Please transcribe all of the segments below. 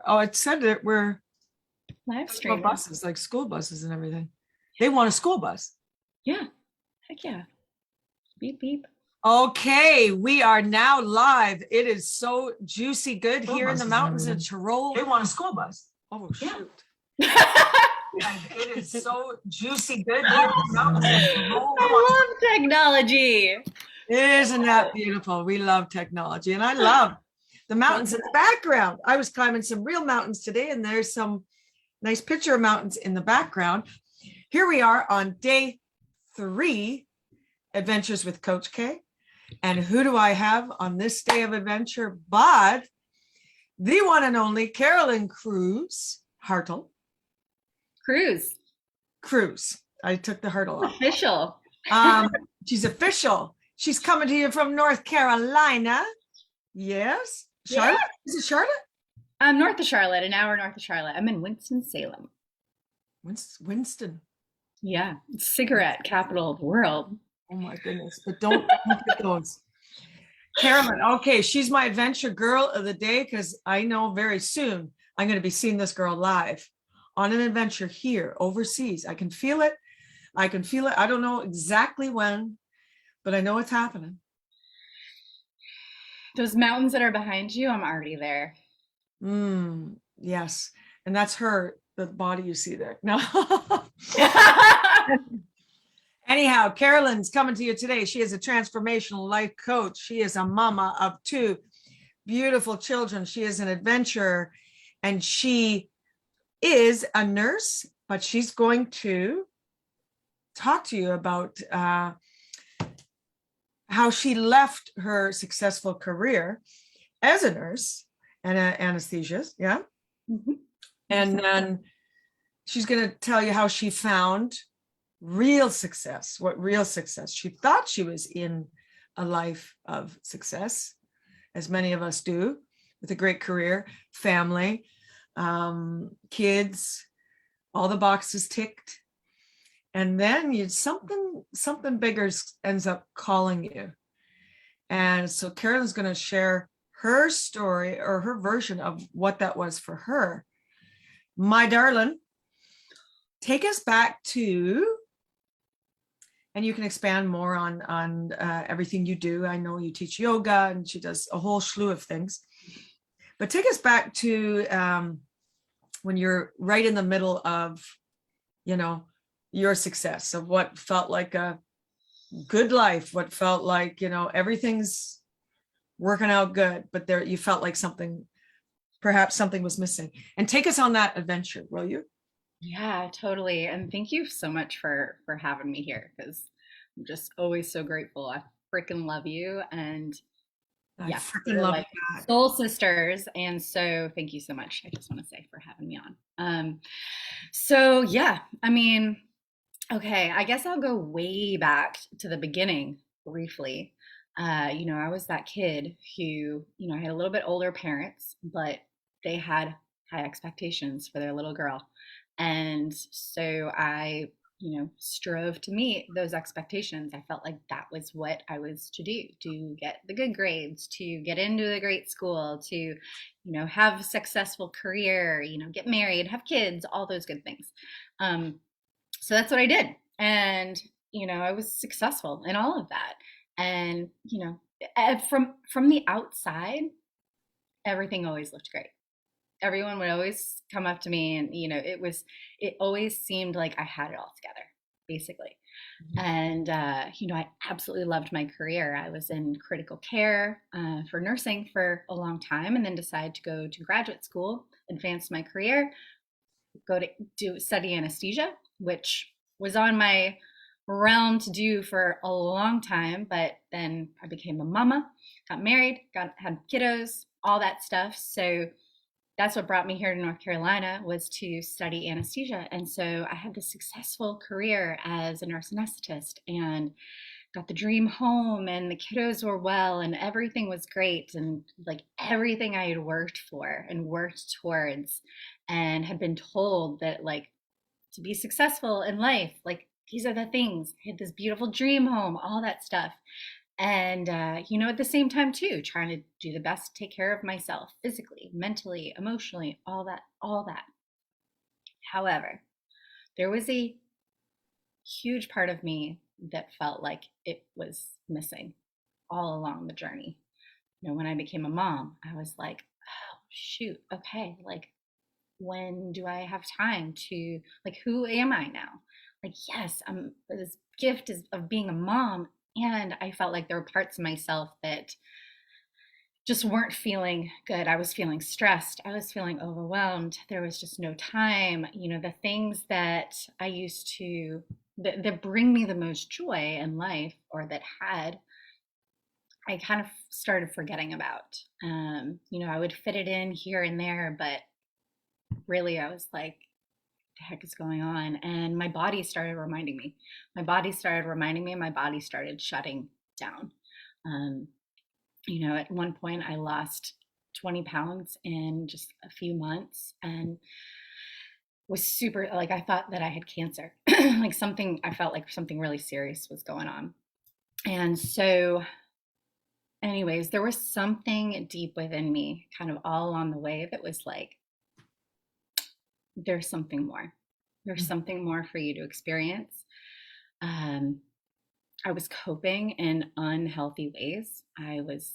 Oh, it said that we're Live school streaming. buses, like school buses and everything. They want a school bus. Yeah. Heck yeah. Beep beep. Okay, we are now live. It is so juicy good School here in the buses and mountains of everything. Tyrol. They want a school bus. Oh, Yeah. shoot. It is so juicy good here in the mountains of Tyrol. I love technology. Isn't that beautiful? We love technology, and I love the mountains in the background. I was climbing some real mountains today, and there's some nice picture of mountains in the background. Here we are on day 3, Adventures with Coach K. And who do I have on this day of adventure but the one and only Carolyn Hartle. Cruz. I took the Hartle off. Official. She's official. She's coming to you from North Carolina. Yes. Charlotte? Yeah. Is it Charlotte? I'm north of Charlotte, an hour north of Charlotte. I'm in Winston-Salem. Winston. Yeah. Cigarette capital of the world. Oh my goodness. But don't get those. Carolyn, okay, she's my adventure girl of the day because I know very soon I'm going to be seeing this girl live on an adventure here overseas. I can feel it. I don't know exactly when, but I know it's happening. Those mountains that are behind you, I'm already there. Yes. And that's her, the body you see there. No. Anyhow, Carolyn's coming to you today. She is a transformational life coach. She is a mama of 2 beautiful children. She is an adventurer, and she is a nurse, but she's going to talk to you about how she left her successful career as a nurse and an anesthesiast. Yeah. Mm-hmm. And then she's going to tell you how she found real success. She thought she was in a life of success, as many of us do, with a great career, family, kids, all the boxes ticked. And then something bigger ends up calling you. And so Carolyn's going to share her story or her version of what that was for her. My darling, take us back to, and you can expand more on everything you do. I know you teach yoga, and she does a whole slew of things. But take us back to when you're right in the middle of, your success, of what felt like a good life, what felt like, everything's working out good, but there you felt like perhaps something was missing. And take us on that adventure, will you? Yeah, totally. And thank you so much for having me here, because I'm just always so grateful. I freaking love you. And I freaking love like soul sisters. And so thank you so much. I just want to say, for having me on. So yeah, I mean, okay, I guess I'll go way back to the beginning briefly. I was that kid who, I had a little bit older parents, but they had high expectations for their little girl. And so I, strove to meet those expectations. I felt like that was what I was to do, to get the good grades, to get into the great school, to, have a successful career, get married, have kids, all those good things. So that's what I did. And, I was successful in all of that. And, from the outside, everything always looked great. Everyone would always come up to me, and it always seemed like I had it all together, basically. And I absolutely loved my career. I was in critical care for nursing for a long time, and then decided to go to graduate school, advance my career, go to study anesthesia, which was on my realm to do for a long time. But then I became a mama, got married, had kiddos, all that stuff. So that's what brought me here to North Carolina, was to study anesthesia. And so I had this successful career as a nurse anesthetist, and got the dream home, and the kiddos were well, and everything was great. And like everything I had worked for and worked towards, and had been told that, like, to be successful in life, like, these are the things. I had this beautiful dream home, all that stuff. And, at the same time, too, trying to do the best to take care of myself physically, mentally, emotionally, all that, all that. However, there was a huge part of me that felt like it was missing all along the journey. When I became a mom, I was like, oh, shoot, okay, like, when do I have time to, like, who am I now? Like, yes, I'm this gift is of being a mom. And I felt like there were parts of myself that just weren't feeling good. I was feeling stressed. I was feeling overwhelmed. There was just no time. The things that I used to, that bring me the most joy in life, or that had, I kind of started forgetting about. I would fit it in here and there, but really I was like, the heck is going on? And my body started reminding me. My body started reminding me, and my body started shutting down. Um, at one point I lost 20 pounds in just a few months, and was super, like, I thought that I had cancer. Like, something, I felt like something really serious was going on. And so, anyways, there was something deep within me kind of all along the way that was like, there's something more. There's something more for you to experience. Um, I was coping in unhealthy ways. I was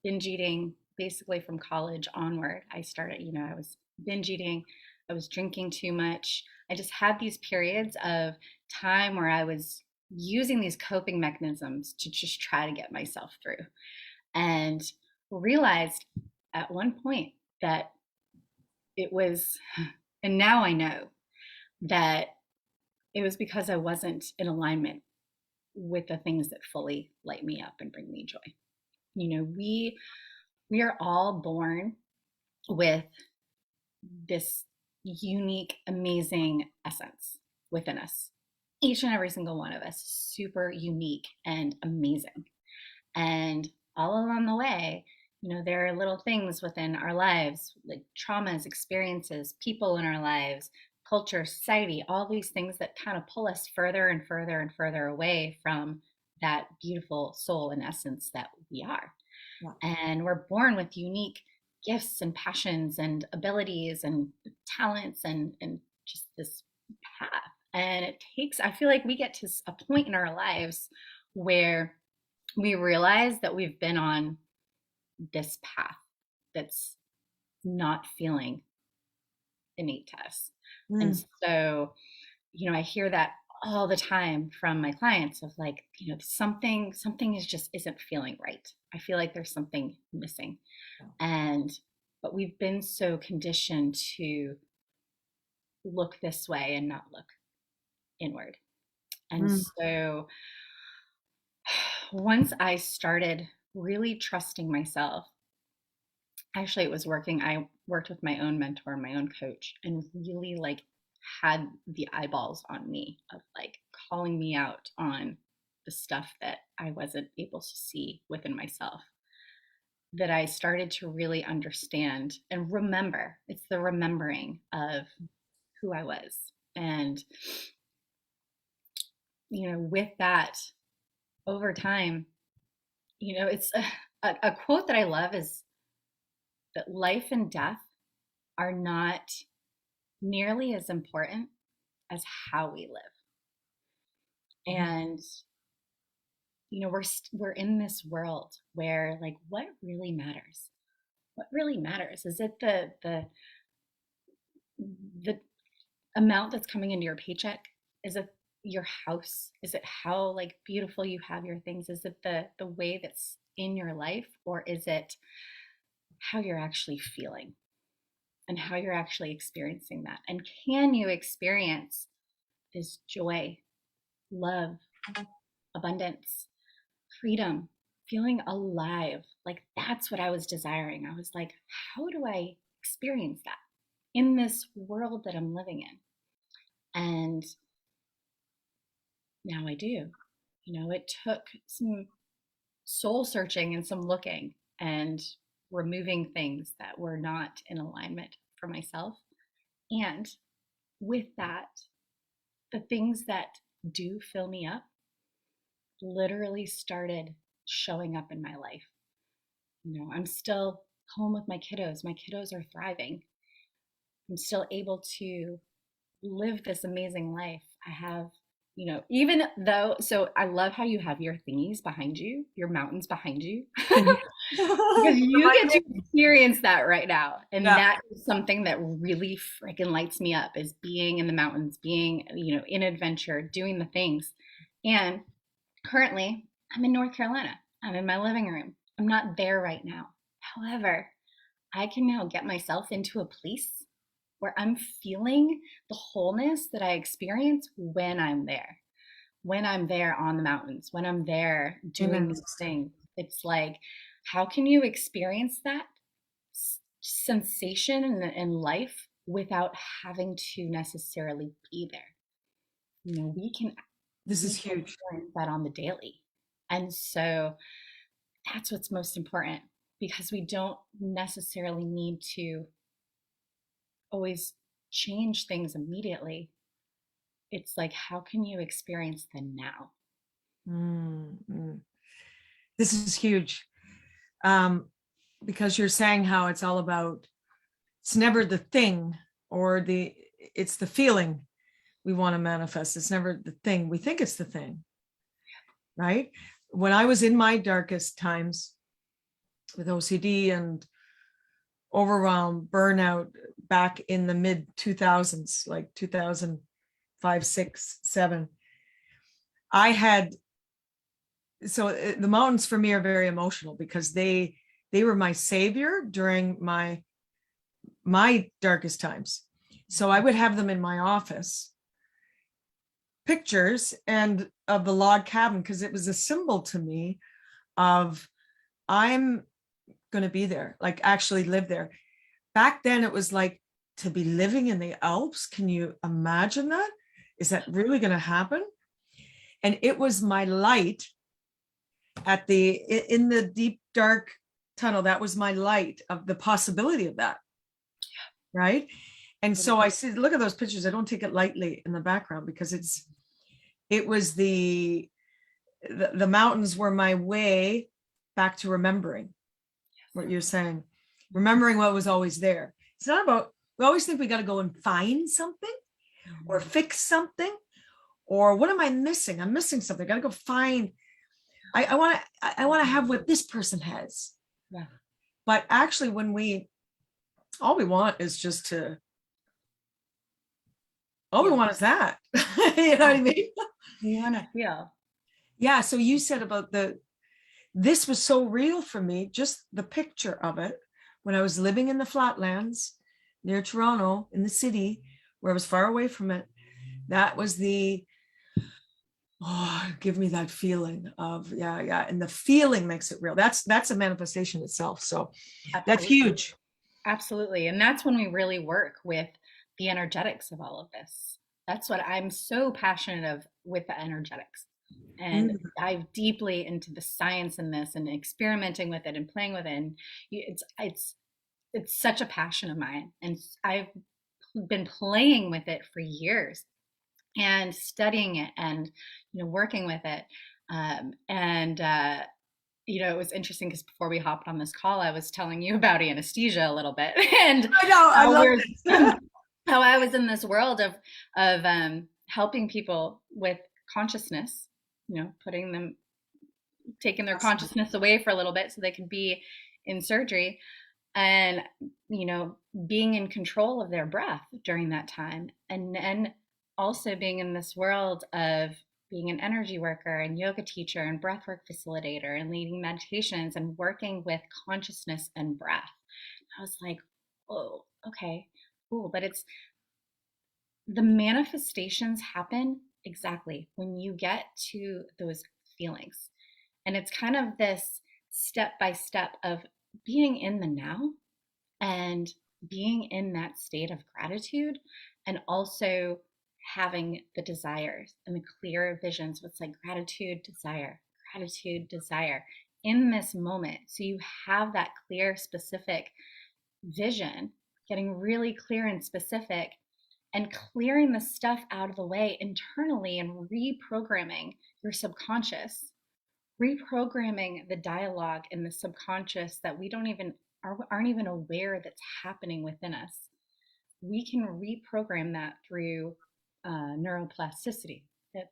binge eating basically from college onward. I started, I was binge eating. I was drinking too much. I just had these periods of time where I was using these coping mechanisms to just try to get myself through. And realized at one point that it was, and now I know that it was because I wasn't in alignment with the things that fully light me up and bring me joy. We are all born with this unique, amazing essence within us. Each and every single one of us, super unique and amazing. And all along the way, there are little things within our lives, like traumas, experiences, people in our lives, culture, society, all these things that kind of pull us further and further and further away from that beautiful soul and essence that we are. Yeah. And we're born with unique gifts and passions and abilities and talents, and just this path. And it takes, I feel like we get to a point in our lives where we realize that we've been on this path that's not feeling innate to us. And so, I hear that all the time from my clients of like, something is just isn't feeling right. I feel like there's something missing. But we've been so conditioned to look this way and not look inward. And so once I started really trusting myself, actually it was working. I worked with my own mentor, my own coach, and really like had the eyeballs on me of like calling me out on the stuff that I wasn't able to see within myself, that I started to really understand and remember. It's the remembering of who I was. And, with that, over time, it's a quote that I love is that life and death are not nearly as important as how we live. And we're in this world where, like, what really matters? What really matters? Is it the amount that's coming into your paycheck? Is it your house? Is it how like beautiful you have your things? Is it the way that's in your life, or is it how you're actually feeling and how you're actually experiencing that? And can you experience this joy, love, abundance, freedom, feeling alive? Like, that's what I was desiring. I was like, how do I experience that in this world that I'm living in? And now I do. It took some soul searching and some looking and removing things that were not in alignment for myself. And with that, the things that do fill me up literally started showing up in my life. I'm still home with my kiddos. My kiddos are thriving. I'm still able to live this amazing life. I have, even though, so I love how you have your thingies behind you, your mountains behind you, because you get to experience that right now. And Yeah. that is something that really freaking lights me up, is being in the mountains, being, in adventure, doing the things. And currently, I'm in North Carolina. I'm in my living room. I'm not there right now. However, I can now get myself into a place where I'm feeling the wholeness that I experience when I'm there on the mountains, when I'm there doing Amen. these things. It's like, how can you experience that sensation in life without having to necessarily be there? We can This is huge. experience that on the daily. And so that's what's most important, because we don't necessarily need to always change things immediately. It's like, how can you experience the now? Mm. This is huge. Because you're saying how it's all about, it's never the thing or it's the feeling we want to manifest. It's never the thing. We think it's the thing, right? When I was in my darkest times with OCD and overwhelm, burnout back in the mid 2000s, like 2005, 6, 7, I had, so the mountains for me are very emotional because they were my savior during my darkest times. So I would have them in my office, pictures and of the log cabin, because it was a symbol to me of, I'm going to be there, like actually live there. Back then it was like, to be living in the Alps, can you imagine that? Is that really going to happen? And it was my light in the deep dark tunnel. That was my light of the possibility of that, right? And so I said, look at those pictures. I don't take it lightly in the background, because it was the mountains were my way back to remembering what you're saying, remembering what was always there. It's not about, we always think we got to go and find something or fix something, or what am I missing? I'm missing something. I got to go find. I want to have what this person has. Yeah. But actually, all we want is just to, all we want is that. You know what I mean? You want to feel. Yeah. So you said about this was so real for me, just the picture of it when I was living in the flatlands near Toronto in the city where I was far away from it. That was give me that feeling of, yeah. And the feeling makes it real. That's a manifestation itself. So that's huge. Absolutely. And that's when we really work with the energetics of all of this. That's what I'm so passionate of, with the energetics, and dive deeply into the science in this and experimenting with it and playing with it. And it's such a passion of mine. And I've been playing with it for years and studying it and, working with it. It was interesting because before we hopped on this call, I was telling you about anesthesia a little bit, and I know, I love it. how I was in this world of helping people with consciousness, taking their consciousness away for a little bit so they could be in surgery, and being in control of their breath during that time, and then also being in this world of being an energy worker and yoga teacher and breathwork facilitator and leading meditations and working with consciousness and breath. I was like, oh, okay, cool. But it's the manifestations happen exactly when you get to those feelings. And it's kind of this step by step of being in the now and being in that state of gratitude, and also having the desires and the clear visions. What's like gratitude, desire in this moment. So you have that clear, specific vision, getting really clear and specific, and clearing the stuff out of the way internally and reprogramming your subconscious reprogramming the dialogue in the subconscious that we don't even aren't even aware that's happening within us. We can reprogram that through neuroplasticity,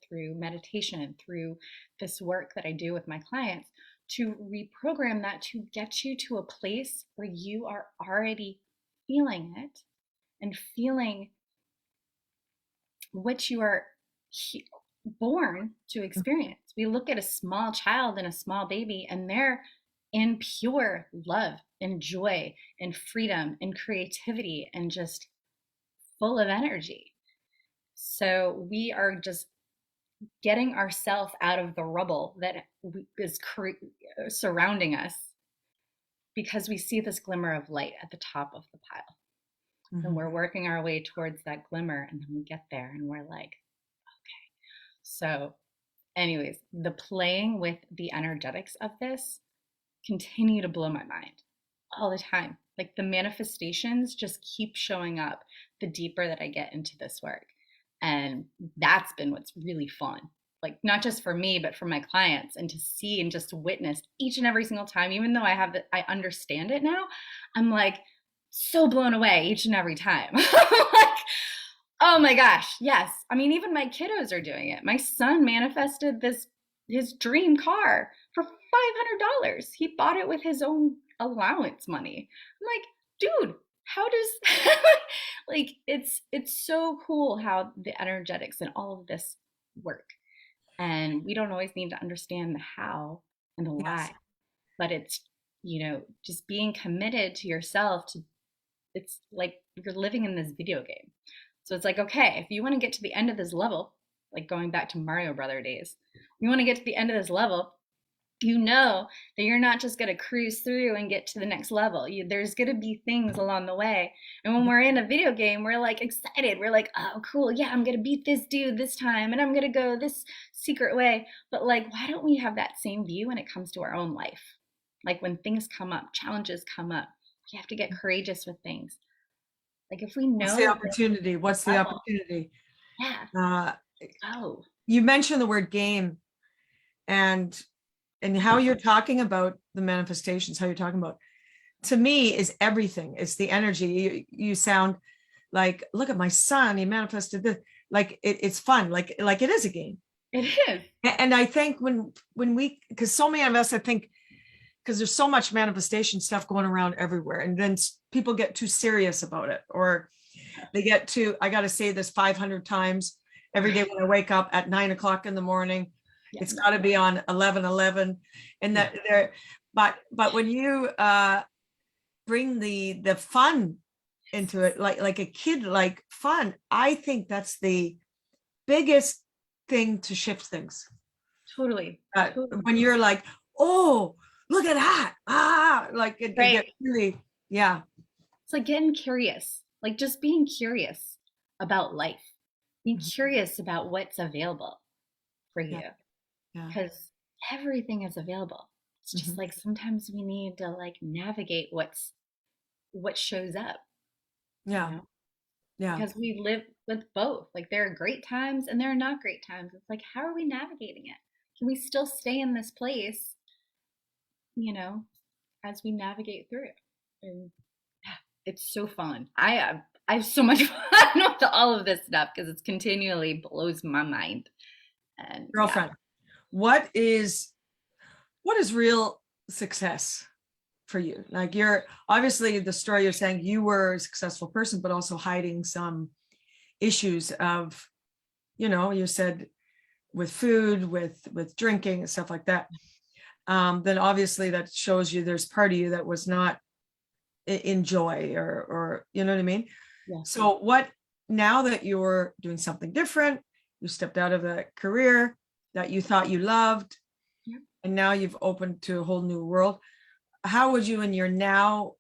through meditation, through this work that I do with my clients, to reprogram that to get you to a place where you are already feeling it and feeling what you are born to experience. We look at a small child and a small baby, and they're in pure love and joy and freedom and creativity and just full of energy. So we are just getting ourselves out of the rubble that is surrounding us, because we see this glimmer of light at the top of the pile. And we're working our way towards that glimmer, and then we get there and we're like, okay. So anyways, the playing with the energetics of this continue to blow my mind all the time. Like the manifestations just keep showing up the deeper that I get into this work. And that's been what's really fun. Like not just for me, but for my clients, and to see and just witness each and every single time, even though I understand it now, I'm like so blown away each and every time. Like, oh my gosh, yes. I mean, even my kiddos are doing it. My son manifested his dream car for $500. He bought it with his own allowance money. I'm like, dude, how does like it's so cool how the energetics and all of this work. And we don't always need to understand the how and the why, but it's, just being committed to yourself to, it's like you're living in this video game. So it's like, okay, if you want to get to the end of this level, like going back to Mario Brother days, you want to get to the end of this level, you know that you're not just going to cruise through and get to the next level. There's going to be things along the way. And when we're in a video game, we're like excited. We're like, oh, cool. Yeah, I'm going to beat this dude this time, and I'm going to go this secret way. But like, why don't we have that same view when it comes to our own life? Like when things come up, challenges come up, you have to get courageous with things. Like if we know what's the opportunity? What's the opportunity? Yeah. You mentioned the word game, and how you're talking about the manifestations, how you're talking about, to me, is everything. It's the energy. You sound like, look at my son, he manifested this. Like it's fun, like it is a game. It is. And I think when we, because so many of us, I think, because there's so much manifestation stuff going around everywhere, and then people get too serious about it, or they get too, I got to say this 500 times every day when I wake up at 9 o'clock in the morning. It's got to be on 11:11, and that there. But when you bring the fun into it, like a kid, like fun, I think that's the biggest thing to shift things. Totally. When you're like, oh, look at that, like it gets really, yeah. It's like getting curious, like just being curious about life, being curious about what's available for you. Because everything is available. It's just like sometimes we need to like navigate what shows up. Because we live with both. Like there are great times and there are not great times. It's like, how are we navigating it? Can we still stay in this place, as we navigate through it? And it's so fun. I have so much fun with all of this stuff because it's continually blows my mind. And girlfriend, what is real success for you? Like, you're obviously, the story you're saying, you were a successful person, but also hiding some issues of, you said with food, with drinking and stuff like that. Then obviously that shows you there's part of you that was not in joy, or you know what I mean? So what, now that you're doing something different, you stepped out of that career that you thought you loved, and now you've opened to a whole new world. How would you, in your now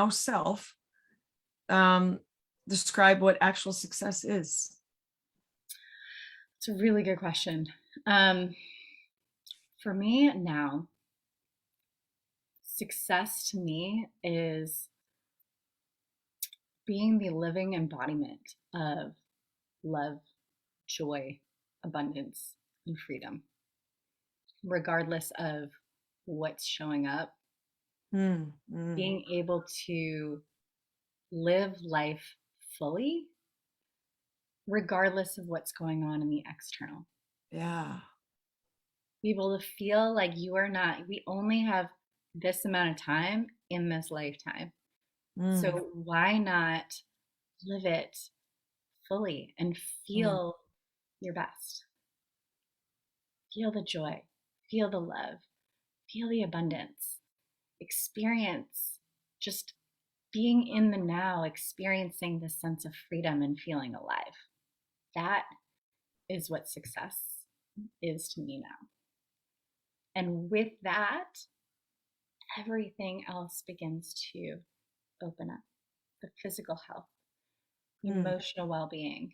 self, describe what actual success is? It's a really good question. For me now, success to me is being the living embodiment of love, joy, abundance, and freedom. regardless of what's showing up, being able to live life fully, regardless of what's going on in the external. Yeah. Be able to feel like you are not, we only have this amount of time in this lifetime. So why not live it fully and feel your best? Feel the joy, feel the love, feel the abundance, experience just being in the now, experiencing this sense of freedom and feeling alive. That is what success is to me now. And with that, everything else begins to open up. The physical health, emotional well-being,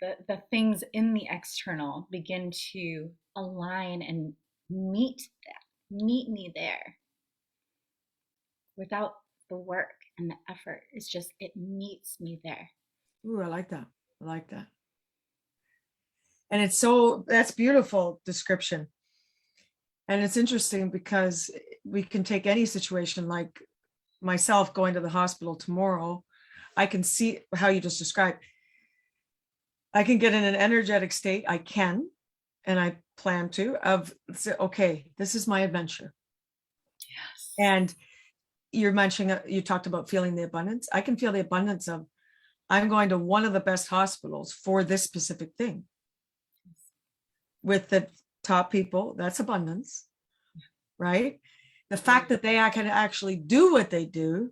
the things in the external begin to align and meet me there without the work and the effort. It's just, it meets me there. Ooh, I like that. I like that. And it's so, that's beautiful description. And it's interesting because we can take any situation, like myself going to the hospital tomorrow. I can see how you just described. I can get in an energetic state. I can, and I plan to, of, okay, this is my adventure. Yes. And you're mentioning, you talked about feeling the abundance. I can feel the abundance of, I'm going to one of the best hospitals for this specific thing. With the top people, that's abundance, right? The fact that they can actually do what they do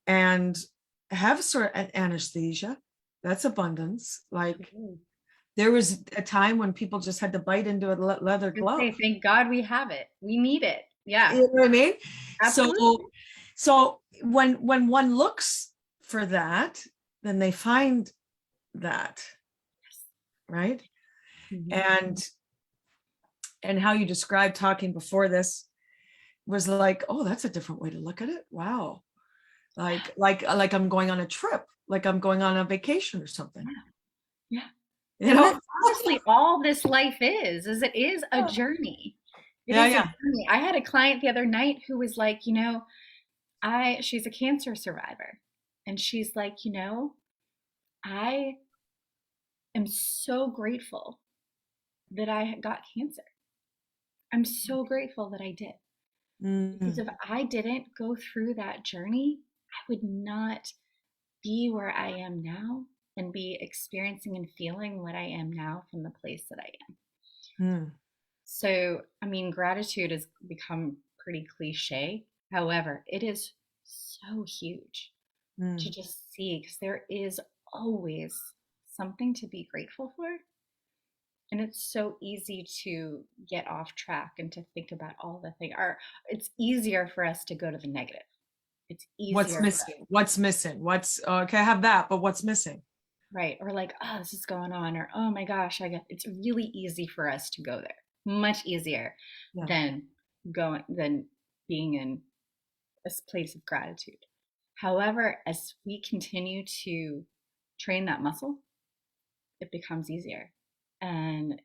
and have sort of anesthesia, that's abundance. Like there was a time when people just had to bite into a leather glove. Okay, thank God we have it. We need it. Yeah. You know what I mean? Absolutely. So when one looks for that, then they find that, right? And how you described talking before this was like, oh, that's a different way to look at it. Wow. Like I'm going on a trip, like I'm going on a vacation or something. Yeah. You know, that's honestly all this life is it is a journey. It is a journey. I had a client the other night who was like, she's a cancer survivor. And she's like, I am so grateful that I got cancer. I'm so grateful that I did. Because if I didn't go through that journey, I would not be where I am now and be experiencing and feeling what I am now from the place that I am. So, I mean, gratitude has become pretty cliche. However, it is so huge to just see, because there is always something to be grateful for. And it's so easy to get off track and to think about all the things. It's easier for us to go to the negative. It's easier. What's missing? What's missing? What's okay? I have that, but what's missing? Right. Or like, oh, this is going on, or oh my gosh, it's really easy for us to go there. Much easier than being in a place of gratitude. However, as we continue to train that muscle, it becomes easier. And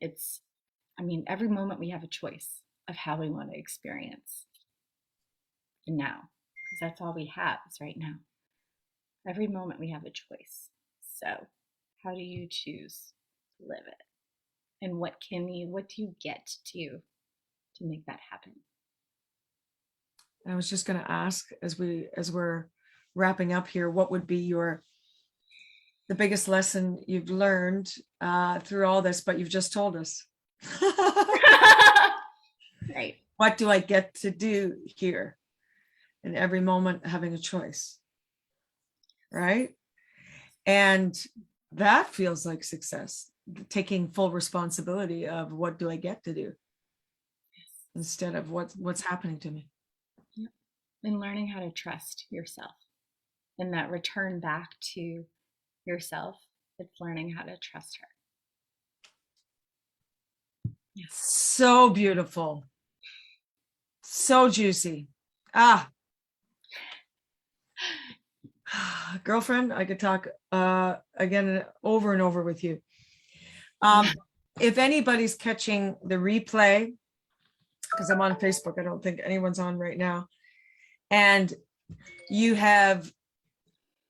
every moment we have a choice of how we want to experience the now, because that's all we have is right now. Every moment we have a choice. So how do you choose to live it? And what do you get to do to make that happen? I was just going to ask, as we're wrapping up here, what would be the biggest lesson you've learned through all this, but you've just told us. Right. What do I get to do here? In every moment, having a choice. Right. And that feels like success, taking full responsibility of what do I get to do instead of what's happening to me. Yep. And learning how to trust yourself, and that return back to yourself. It's learning how to trust her. Yes. So beautiful. So juicy. Girlfriend, I could talk again over and over with you. If anybody's catching the replay, because I'm on Facebook. I don't think anyone's on right now. And you have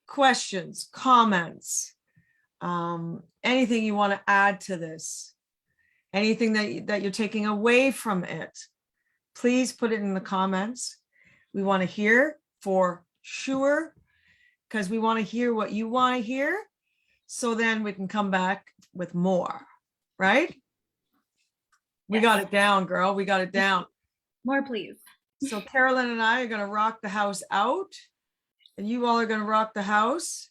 questions, comments, anything you want to add to this, anything that you're taking away from it, please put it in the comments. We want to hear for sure, because we want to hear what you want to hear. So then we can come back with more, right? We got it down, girl. We got it down. More, please. So Carolyn and I are going to rock the house out, and you all are going to rock the house.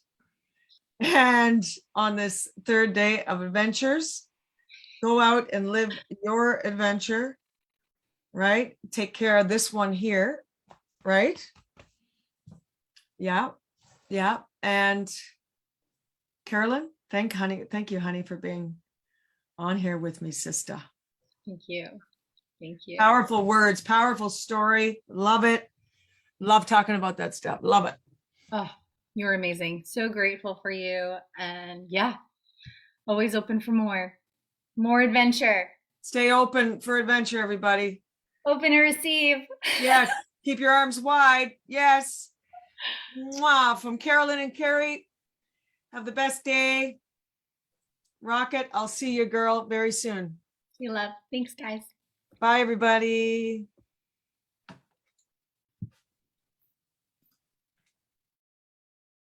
And on this third day of adventures, go out and live your adventure, right? Take care of this one here, right? Yeah. Yeah. And Carolyn, thank you, honey, for being on here with me, sister. Thank you. Thank you. Powerful words, powerful story. Love it. Love talking about that stuff. Love it. Oh, you're amazing. So grateful for you. And yeah, always open for more adventure. Stay open for adventure, everybody. Open to receive. Yes. Keep your arms wide. Yes. Mwah. From Carolyn and Carrie. Have the best day. Rocket. I'll see you, girl, very soon. You love. Thanks, guys. Bye, everybody.